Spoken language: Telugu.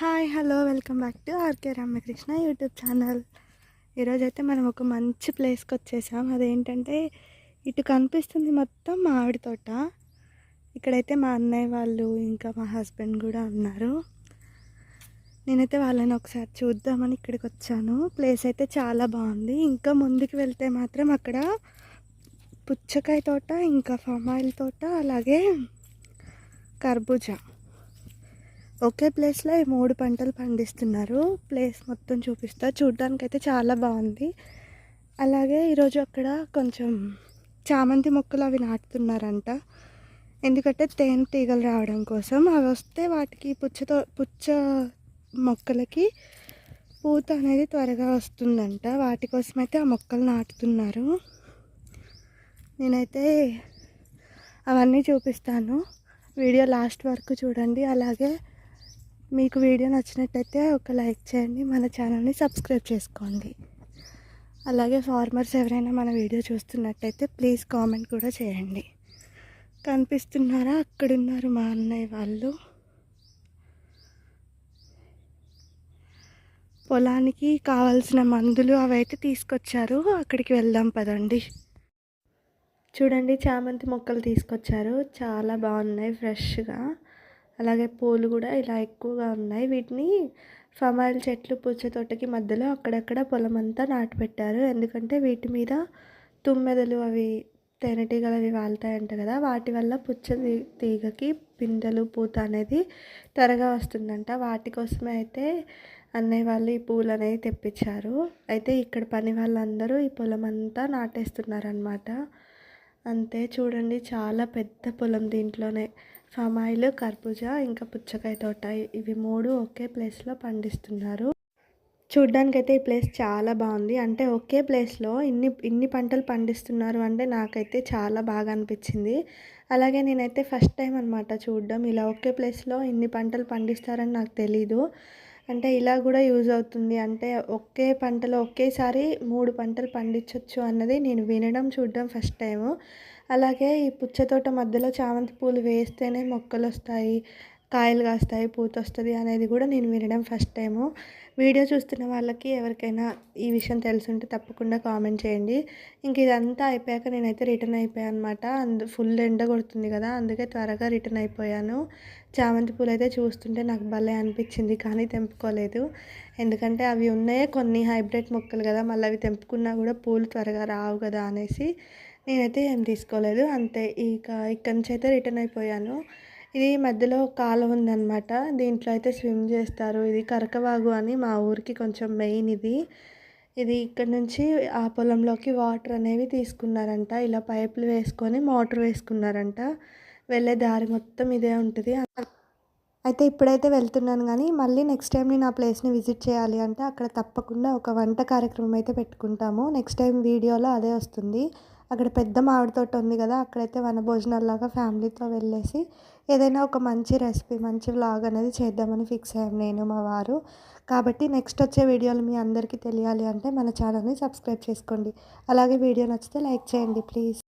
Hi hello welcome back to RK Ramakrishna YouTube channel. ఈరోజైతే మనం ఒక మంచి ప్లేస్కి వచ్చేసాం. అదేంటంటే ఇటు కనిపిస్తుంది మొత్తం మామిడి తోట. ఇక్కడైతే మా అన్నయ్య వాళ్ళు ఇంకా మా హస్బెండ్ కూడా ఉన్నారు. నేనైతే వాళ్ళని ఒకసారి చూద్దామని ఇక్కడికి వచ్చాను. ప్లేస్ అయితే చాలా బాగుంది. ఇంకా ముందుకు వెళ్తే మాత్రం అక్కడ పుచ్చకాయ తోట, ఇంకా ఫమాయిల్ తోట, అలాగే కర్బూజా ఒకే ప్లేస్లో ఈ 3 పంటలు పండిస్తున్నారు. ప్లేస్ మొత్తం చూపిస్తా. చూడ్డానికి అయితే చాలా బాగుంది. అలాగే ఈరోజు అక్కడ కొంచెం చామంతి మొక్కలు అవి నాటుతున్నారంట. ఎందుకంటే తేనె తీగలు రావడం కోసం. అవి వస్తే వాటికి పుచ్చ మొక్కలకి పూత అనేది త్వరగా వస్తుందంట. వాటి కోసం అయితే ఆ మొక్కలు నాటుతున్నారు. నేనైతే అవన్నీ చూపిస్తాను. వీడియో లాస్ట్ వరకు చూడండి. అలాగే మీకు వీడియో నచ్చినట్టయితే ఒక లైక్ చేయండి, మన ఛానల్ని సబ్స్క్రైబ్ చేసుకోండి. అలాగే ఫార్మర్స్ ఎవరైనా మన వీడియో చూస్తున్నట్టయితే ప్లీజ్ కామెంట్ కూడా చేయండి. కనిపిస్తున్నారా? అక్కడున్నారు మా అన్నయ్య వాళ్ళు. పొలానికి కావాల్సిన మందులు అవైతే తీసుకొచ్చారు. అక్కడికి వెళ్దాం పదండి. చూడండి, చామంతి మొక్కలు తీసుకొచ్చారు. చాలా బాగున్నాయి ఫ్రెష్గా. అలాగే పూలు కూడా ఇలా ఎక్కువగా ఉన్నాయి. వీటిని ఫమాయిల్ చెట్లు పుచ్చ తోటకి మధ్యలో అక్కడక్కడ పొలం అంతా నాటి పెట్టారు. ఎందుకంటే వీటి మీద తుమ్మెదలు అవి తేనెటీగలు అవి వాళ్తాయంట కదా, వాటి వల్ల పుచ్చ తీగకి పిందెలు పూత అనేది త్వరగా వస్తుందంట. వాటి కోసమే అయితే అన్నయ్య వాళ్ళు ఈ పూలు అనేది తెప్పించారు. అయితే ఇక్కడ పని వాళ్ళందరూ ఈ పొలం అంతా నాటేస్తున్నారనమాట. అంతే, చూడండి చాలా పెద్ద పొలం. దీంట్లోనే ఫమాయిల్, కర్బూజా, ఇంకా పుచ్చకాయ తోట, ఇవి 3 ఒకే ప్లేస్లో పండిస్తున్నారు. చూడ్డానికైతే ఈ ప్లేస్ చాలా బాగుంది. అంటే ఒకే ప్లేస్లో ఇన్ని పంటలు పండిస్తున్నారు అంటే నాకైతే చాలా బాగా అనిపించింది. అలాగే నేనైతే ఫస్ట్ టైం అనమాట చూడడం. ఇలా ఒకే ప్లేస్లో ఇన్ని పంటలు పండిస్తారని నాకు తెలీదు. అంటే ఇలా కూడా యూజ్ అవుతుంది, అంటే ఒకే పంటలో ఒకేసారి 3 పంటలు పండించవచ్చు అన్నది నేను వినడం, చూడడం ఫస్ట్ టైము. అలాగే ఈ పుచ్చ తోట మధ్యలో చామంతి పూలు వేస్తేనే మొక్కలు వస్తాయి, కాయలు కాస్తాయి, పూత వస్తుంది అనేది కూడా నేను వినడం ఫస్ట్ టైము. వీడియో చూస్తున్న వాళ్ళకి ఎవరికైనా ఈ విషయం తెలుసుంటే తప్పకుండా కామెంట్ చేయండి. ఇంక ఇదంతా అయిపోయాక నేనైతే రిటర్న్ అయిపోయాను అనమాట. ఫుల్ ఎండ కొడుతుంది కదా, అందుకే త్వరగా రిటర్న్ అయిపోయాను. చామంతి పూలు అయితే చూస్తుంటే నాకు భలే అనిపించింది, కానీ తెంపుకోలేదు. ఎందుకంటే అవి ఉన్నాయే కొన్ని హైబ్రిడ్ మొక్కలు కదా, మళ్ళీ అవి తెంపుకున్నా కూడా పూలు త్వరగా రావు కదా అనేసి నేనైతే ఏం తీసుకోలేదు. అంతే, ఇక్కడి నుంచి అయితే రిటర్న్ అయిపోయాను. ఇది మధ్యలో కాలువ ఉందన్నమాట. దీంట్లో అయితే స్విమ్ చేస్తారు. ఇది కరకవాగు అని మా ఊరికి కొంచెం మెయిన్ ఇది ఇక్కడ నుంచి ఆ పొలంలోకి వాటర్ అనేవి తీసుకున్నారంట. ఇలా పైపులు వేసుకొని మోటార్ వేసుకున్నారంట. వెళ్ళే దారి మొత్తం ఇదే ఉంటుంది. అయితే ఇప్పుడైతే వెళ్తున్నాను, కానీ మళ్ళీ నెక్స్ట్ టైం నేను ఆ ప్లేస్ని విజిట్ చేయాలి అంటే అక్కడ తప్పకుండా ఒక వంట కార్యక్రమం అయితే పెట్టుకుంటాము. నెక్స్ట్ టైం వీడియోలో అదే వస్తుంది. అక్కడ పెద్ద మామిడి తోట ఉంది కదా, అక్కడైతే వనభోజనాల్లాగా ఫ్యామిలీతో వెళ్ళేసి ఏదైనా ఒక మంచి రెసిపీ, మంచి వ్లాగ్ అనేది చేద్దామని ఫిక్స్ అయ్యాం నేను, మా వారు. కాబట్టి నెక్స్ట్ వచ్చే వీడియోలు మీ అందరికీ తెలియాలి అంటే మన ఛానల్ని సబ్స్క్రైబ్ చేసుకోండి. అలాగే వీడియో నచ్చితే లైక్ చేయండి ప్లీజ్.